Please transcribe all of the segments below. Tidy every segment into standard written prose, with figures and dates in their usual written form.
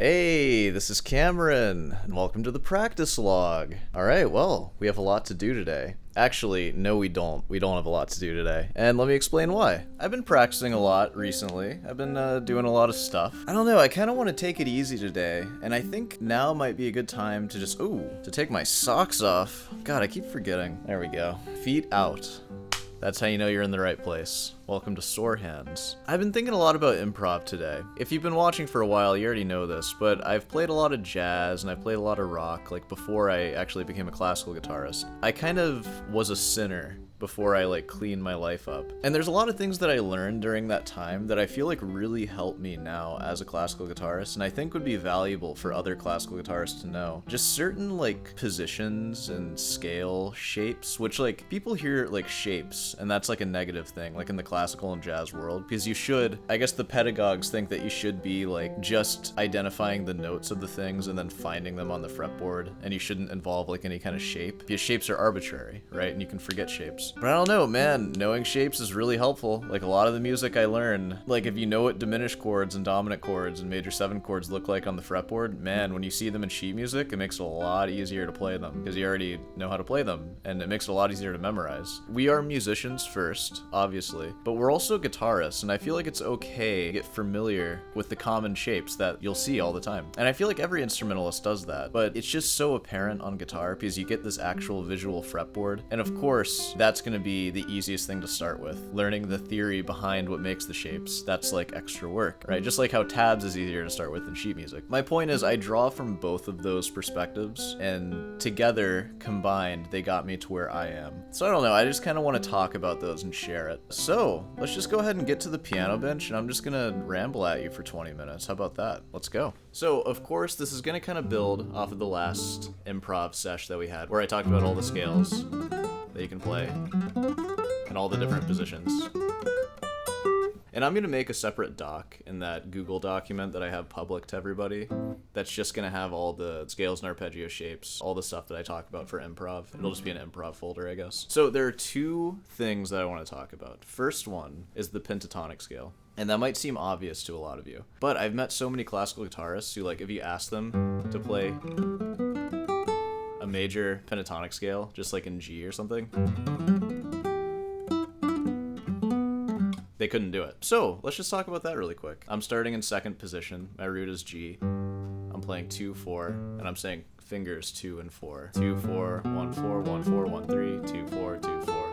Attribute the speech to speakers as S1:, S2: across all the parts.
S1: Hey, this is Cameron, and welcome to the practice log. Alright, well, we have a lot to do today. Actually, no we don't. We don't have a lot to do today. And let me explain why. I've been practicing a lot recently. I've been doing a lot of stuff. I don't know, I kind of want to take it easy today, and I think now might be a good time to just, to take my socks off. God, I keep forgetting. There we go. Feet out. That's how you know you're in the right place. Welcome to Sore Hands. I've been thinking a lot about improv today. If you've been watching for a while, you already know this, but I've played a lot of jazz and I've played a lot of rock, like before I actually became a classical guitarist. I kind of was a sinner before I cleaned my life up. And there's a lot of things that I learned during that time that I feel like really help me now as a classical guitarist, and I think would be valuable for other classical guitarists to know. Just certain positions and scale shapes, which people hear shapes, and that's a negative thing, in the classical and jazz world, because you should, I guess the pedagogues think that you should be just identifying the notes of the things and then finding them on the fretboard, and you shouldn't involve any kind of shape, because shapes are arbitrary, right? And you can forget shapes. But I don't know, man, knowing shapes is really helpful. A lot of the music I learn, if you know what diminished chords and dominant chords and major 7 chords look like on the fretboard, man, when you see them in sheet music, it makes it a lot easier to play them, because you already know how to play them, and it makes it a lot easier to memorize. We are musicians first, obviously, but we're also guitarists, and I feel like it's okay to get familiar with the common shapes that you'll see all the time. And I feel like every instrumentalist does that, but it's just so apparent on guitar because you get this actual visual fretboard, and of course, that's going to be the easiest thing to start with. Learning the theory behind what makes the shapes, that's extra work, right? Just like how tabs is easier to start with than sheet music. My point is I draw from both of those perspectives, and together, combined, they got me to where I am. So I don't know, I just kind of want to talk about those and share it. So let's just go ahead and get to the piano bench, and I'm just gonna ramble at you for 20 minutes. How about that? Let's go. So of course, this is gonna kind of build off of the last improv sesh that we had, where I talked about all the scales that you can play and all the different positions. And I'm going to make a separate doc in that Google document that I have public to everybody that's just going to have all the scales and arpeggio shapes, all the stuff that I talk about for improv. It'll just be an improv folder, I guess. So there are two things that I want to talk about. First one is the pentatonic scale. And that might seem obvious to a lot of you, but I've met so many classical guitarists who, if you ask them to play a major pentatonic scale, just in G or something, they couldn't do it. So let's just talk about that really quick. I'm starting in second position. My root is G. I'm playing 2, 4, and I'm saying fingers 2 and 4. 2, 4, 1, 4, 1, 4, 1, 3, 2, 4, 2, 4.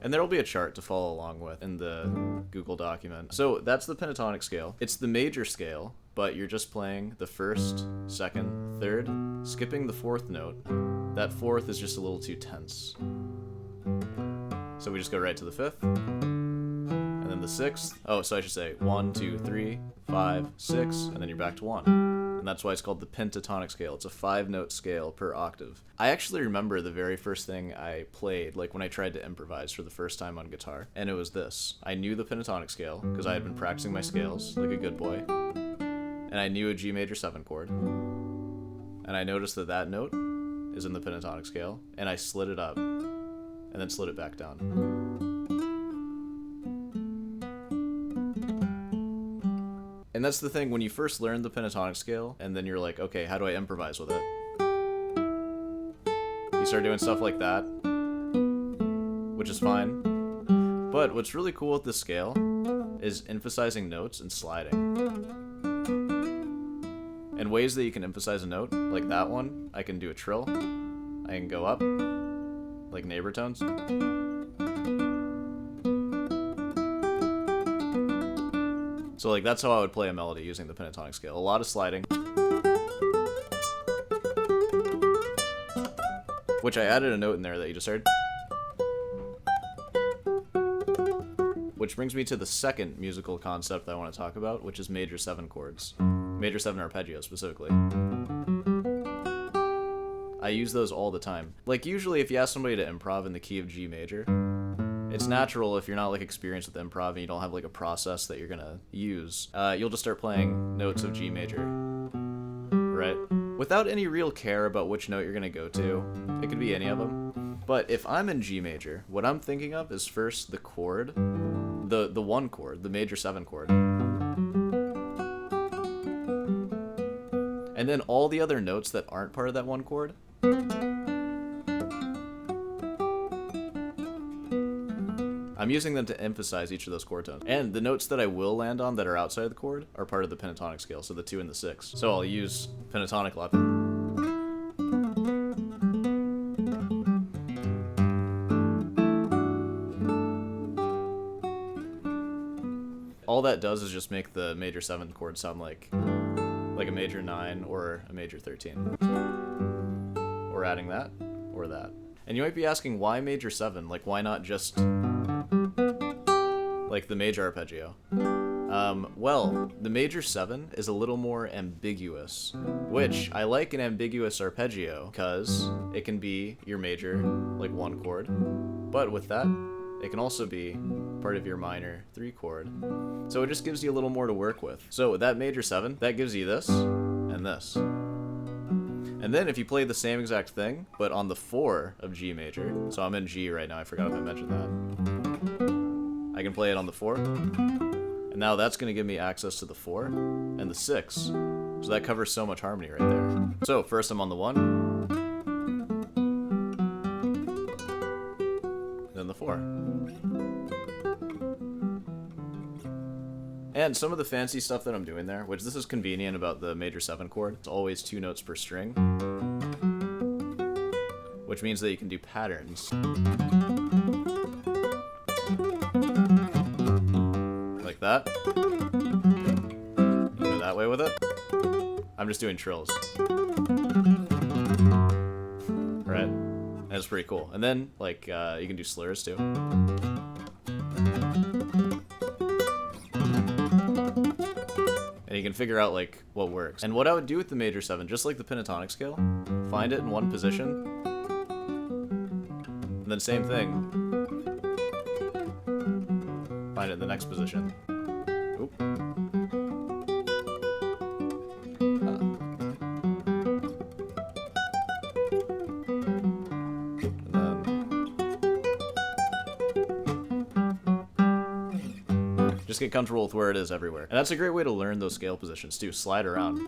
S1: And there'll be a chart to follow along with in the Google document. So that's the pentatonic scale. It's the major scale, but you're just playing the first, second, third, skipping the fourth note. That fourth is just a little too tense. So we just go right to the fifth, and then the sixth. Oh, so I should say 1, 2, 3, 5, 6, and then you're back to 1. And that's why it's called the pentatonic scale. It's a 5-note scale per octave. I actually remember the very first thing I played, when I tried to improvise for the first time on guitar, and it was this. I knew the pentatonic scale, because I had been practicing my scales like a good boy, and I knew a G major 7 chord, and I noticed that that note is in the pentatonic scale, and I slid it up, and then slid it back down. And that's the thing, when you first learn the pentatonic scale, and then you're like, okay, how do I improvise with it? You start doing stuff like that, which is fine. But what's really cool with this scale is emphasizing notes and sliding. And ways that you can emphasize a note, like that one, I can do a trill, I can go up, like neighbor tones. So that's how I would play a melody using the pentatonic scale. A lot of sliding. Which I added a note in there that you just heard. Which brings me to the second musical concept that I want to talk about, which is major 7 chords. Major 7 arpeggio specifically. I use those all the time. Usually if you ask somebody to improv in the key of G major, it's natural if you're not experienced with improv and you don't have a process that you're gonna use. You'll just start playing notes of G major, right? Without any real care about which note you're gonna go to. It could be any of them. But if I'm in G major, what I'm thinking of is first the chord, the 1 chord, the major 7 chord. And then all the other notes that aren't part of that one chord, I'm using them to emphasize each of those chord tones. And the notes that I will land on that are outside of the chord are part of the pentatonic scale, so the 2 and the 6. So I'll use pentatonic a lot. All that does is just make the major 7 chord sound like a major 9 or a major 13. Or adding that, or that. And you might be asking, why major 7? Like, why not just like the major arpeggio? Well, the major 7 is a little more ambiguous, which I like an ambiguous arpeggio because it can be your major, like 1 chord, but with that, it can also be part of your minor 3 chord. So it just gives you a little more to work with. So that major 7, that gives you this and this. And then if you play the same exact thing, but on the 4 of G major, so I'm in G right now, I forgot if I mentioned that. I can play it on the 4, and now that's going to give me access to the 4 and the 6. So that covers so much harmony right there. So first I'm on the 1, then the 4. And some of the fancy stuff that I'm doing there, which this is convenient about the major 7 chord, it's always 2 notes per string, which means that you can do patterns. Like that. You go that way with it. I'm just doing trills. Right? That's pretty cool. And then, like, you can do slurs too. And you can figure out, like, what works. And what I would do with the major 7, just like the pentatonic scale, find it in one position, and then same thing, find it in the next position. Oop. Just get comfortable with where it is everywhere. And that's a great way to learn those scale positions too. Slide around.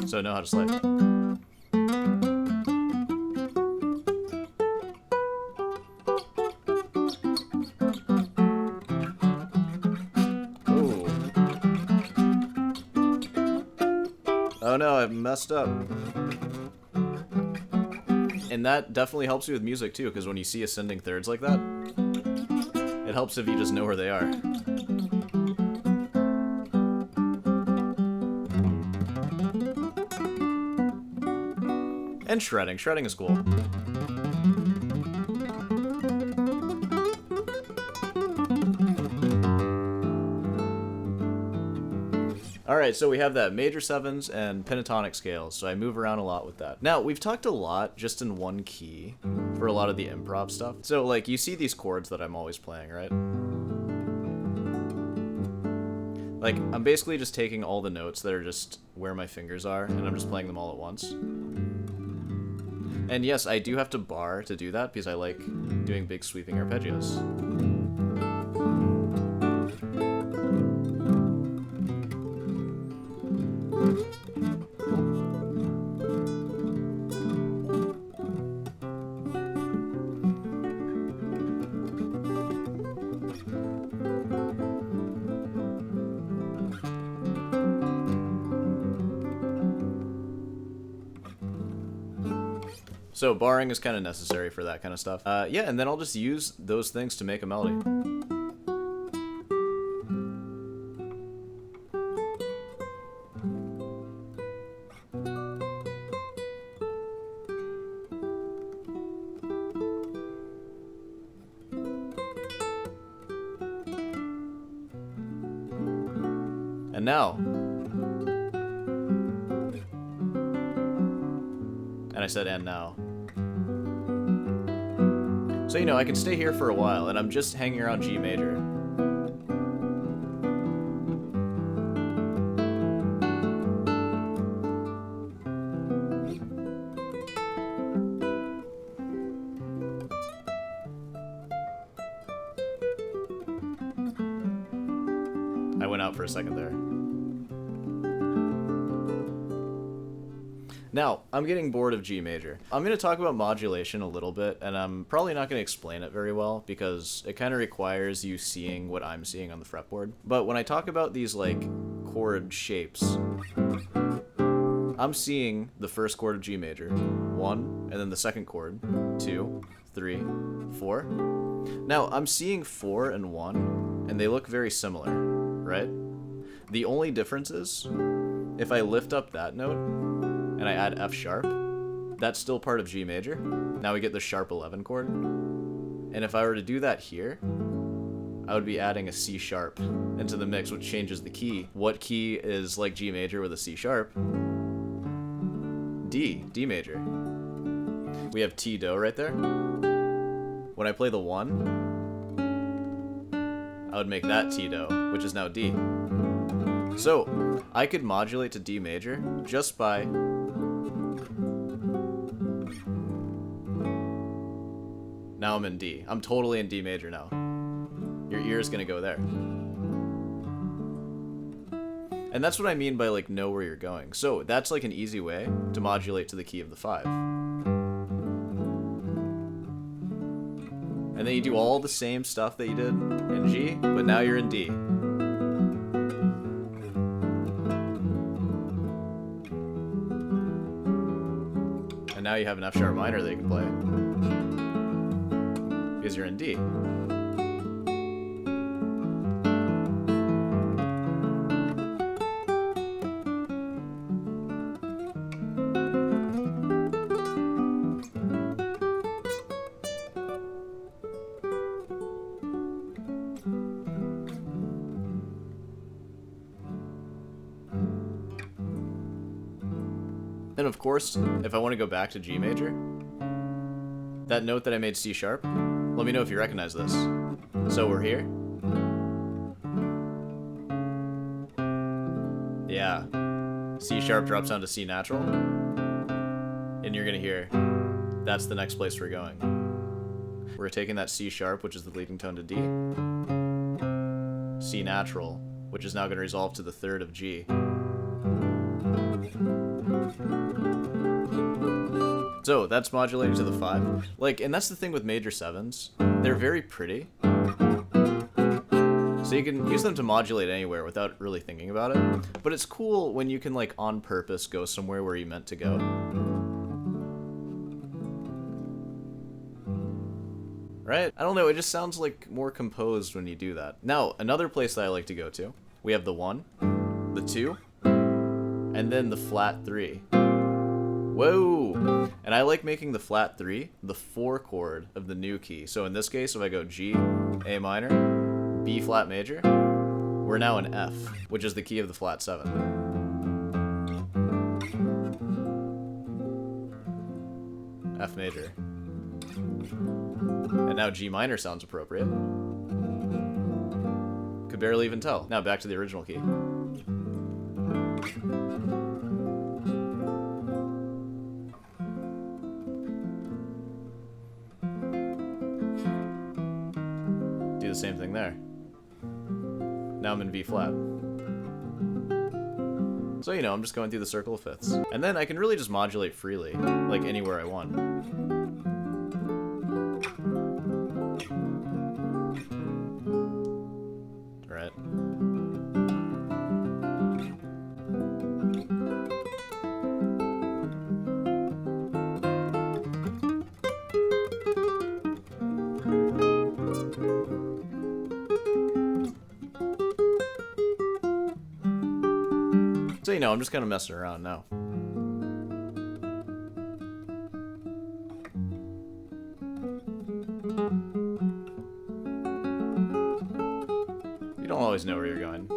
S1: So know how to slide. Oh no, I messed up. And that definitely helps you with music too, because when you see ascending thirds like that, it helps if you just know where they are. And shredding. Shredding is cool. Alright, so we have that major 7s and pentatonic scales, so I move around a lot with that. Now, we've talked a lot just in one key for a lot of the improv stuff. So, like, you see these chords that I'm always playing, right? Like, I'm basically just taking all the notes that are just where my fingers are, and I'm just playing them all at once. And yes, I do have to bar to do that, because I like doing big sweeping arpeggios. So barring is kind of necessary for that kind of stuff. Yeah, and then I'll just use those things to make a melody. And now, and I said and now. So, you know, I can stay here for a while, and I'm just hanging around G major. went out for a second there. Now, I'm getting bored of G major. I'm going to talk about modulation a little bit, and I'm probably not going to explain it very well because it kind of requires you seeing what I'm seeing on the fretboard. But when I talk about these, like, chord shapes, I'm seeing the first chord of G major, 1, and then the second chord, 2, 3, 4. Now, I'm seeing 4 and 1, and they look very similar, right? The only difference is, if I lift up that note, and I add F sharp, that's still part of G major. Now we get the sharp 11 chord. And if I were to do that here, I would be adding a C sharp into the mix, which changes the key. What key is like G major with a C sharp? D major. We have T do right there. When I play the 1, I would make that T do, which is now D. So, I could modulate to D major just by now I'm in D. I'm totally in D major now. Your ear is gonna go there. And that's what I mean by like know where you're going. So that's like an easy way to modulate to the key of the 5. And then you do all the same stuff that you did in G, but now you're in D. And now you have an F sharp minor that you can play. Because you're in D. And of course, if I want to go back to G major, that note that I made C sharp, let me know if you recognize this. So we're here. Yeah. C sharp drops down to C natural. And you're gonna hear, that's the next place we're going. We're taking that C sharp, which is the leading tone to D. C natural, which is now gonna resolve to the 3rd of G. So that's modulating to the 5. Like, and that's the thing with major 7s. They're very pretty. So you can use them to modulate anywhere without really thinking about it. But it's cool when you can, like, on purpose go somewhere where you meant to go. Right? I don't know, it just sounds like more composed when you do that. Now, another place that I like to go to, we have the 1, the 2, and then the flat 3. Whoa! And I like making the flat 3 the 4 chord of the new key. So in this case, if I go G, A minor, B flat major, we're now in F, which is the key of the flat 7. F major. And now G minor sounds appropriate. Could barely even tell. Now back to the original key. Do the same thing there. Now I'm in B flat. So, you know, I'm just going through the circle of fifths. And then I can really just modulate freely, like anywhere I want. Right. So, you know, I'm just kind of messing around now. You don't always know where you're going.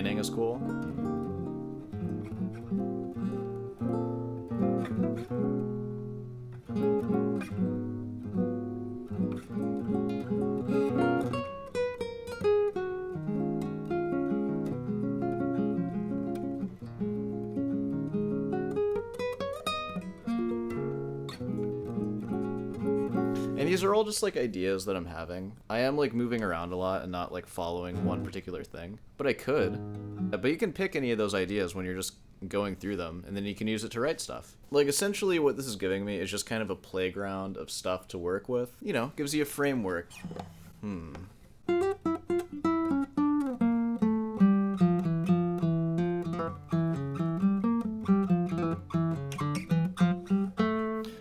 S1: explaining is cool. And these are all just like ideas that I'm having. I am like moving around a lot and not like following one particular thing, but I could. But you can pick any of those ideas when you're just going through them, and then you can use it to write stuff. Like essentially what this is giving me is just kind of a playground of stuff to work with. You know, gives you a framework.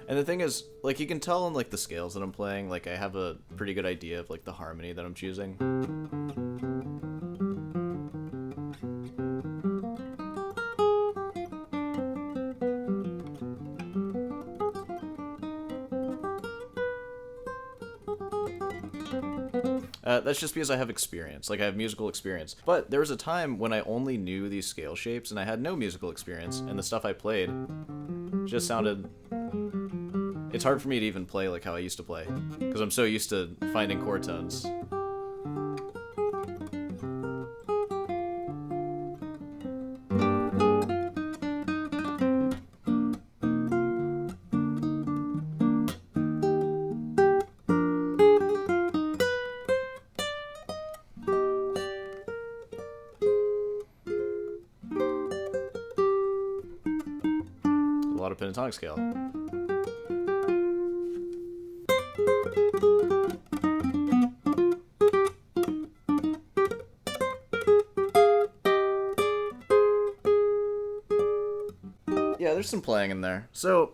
S1: And the thing is, like, you can tell in, like, the scales that I'm playing, like, I have a pretty good idea of, like, the harmony that I'm choosing. That's just because I have experience, like I have musical experience. But there was a time when I only knew these scale shapes and I had no musical experience, and the stuff I played just sounded... It's hard for me to even play like how I used to play, because I'm so used to finding chord tones. A lot of pentatonic scale. Yeah, there's some playing in there. So,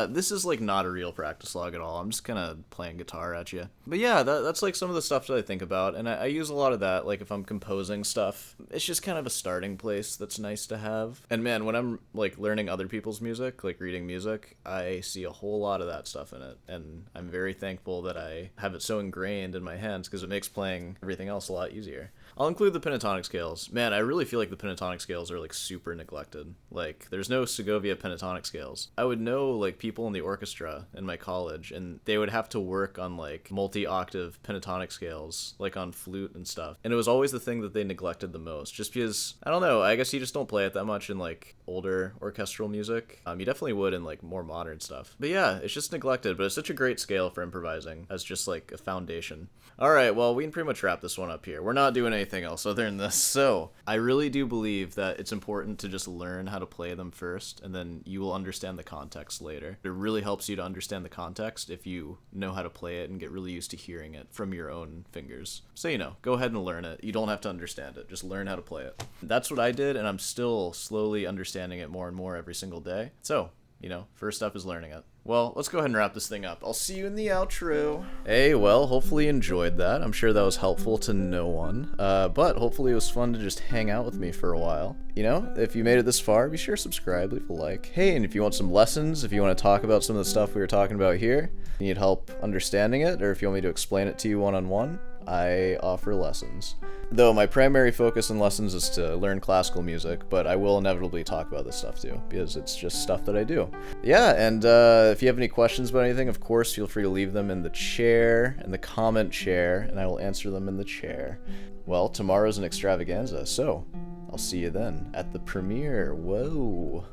S1: this is like not a real practice log at all. I'm just kind of playing guitar at you. But yeah, that's like some of the stuff that I think about, and I use a lot of that, like if I'm composing stuff. It's just kind of a starting place that's nice to have. And man, when I'm like learning other people's music, like reading music, I see a whole lot of that stuff in it. And I'm very thankful that I have it so ingrained in my hands, because it makes playing everything else a lot easier. I'll include the pentatonic scales. Man, I really feel like the pentatonic scales are like super neglected. Like, there's no Segovia pentatonic scales. I would know like people in the orchestra in my college, and they would have to work on like multi-octave pentatonic scales, like on flute and stuff. And it was always the thing that they neglected the most, just because, I don't know, I guess you just don't play it that much in like older orchestral music. You definitely would in like more modern stuff. But yeah, it's just neglected, but it's such a great scale for improvising as just like a foundation. Alright, well, we can pretty much wrap this one up here. We're not doing anything else other than this. So, I really do believe that it's important to just learn how to play them first, and then you will understand the context later. It really helps you to understand the context if you know how to play it and get really used to hearing it from your own fingers. So, you know, go ahead and learn it. You don't have to understand it. Just learn how to play it. That's what I did, and I'm still slowly understanding it more and more every single day. So, you know, first step is learning it. Well, let's go ahead and wrap this thing up. I'll see you in the outro. Hey, well, hopefully you enjoyed that. I'm sure that was helpful to no one. But hopefully it was fun to just hang out with me for a while. You know, if you made it this far, be sure to subscribe, leave a like. Hey, and if you want some lessons, if you want to talk about some of the stuff we were talking about here, you need help understanding it, or if you want me to explain it to you one-on-one, I offer lessons. Though my primary focus in lessons is to learn classical music, but I will inevitably talk about this stuff too, because it's just stuff that I do. Yeah, and if you have any questions about anything, of course, feel free to leave them in the chair, in the comment chair, and I will answer them in the chair. Well, tomorrow's an extravaganza, so I'll see you then at the premiere. Whoa.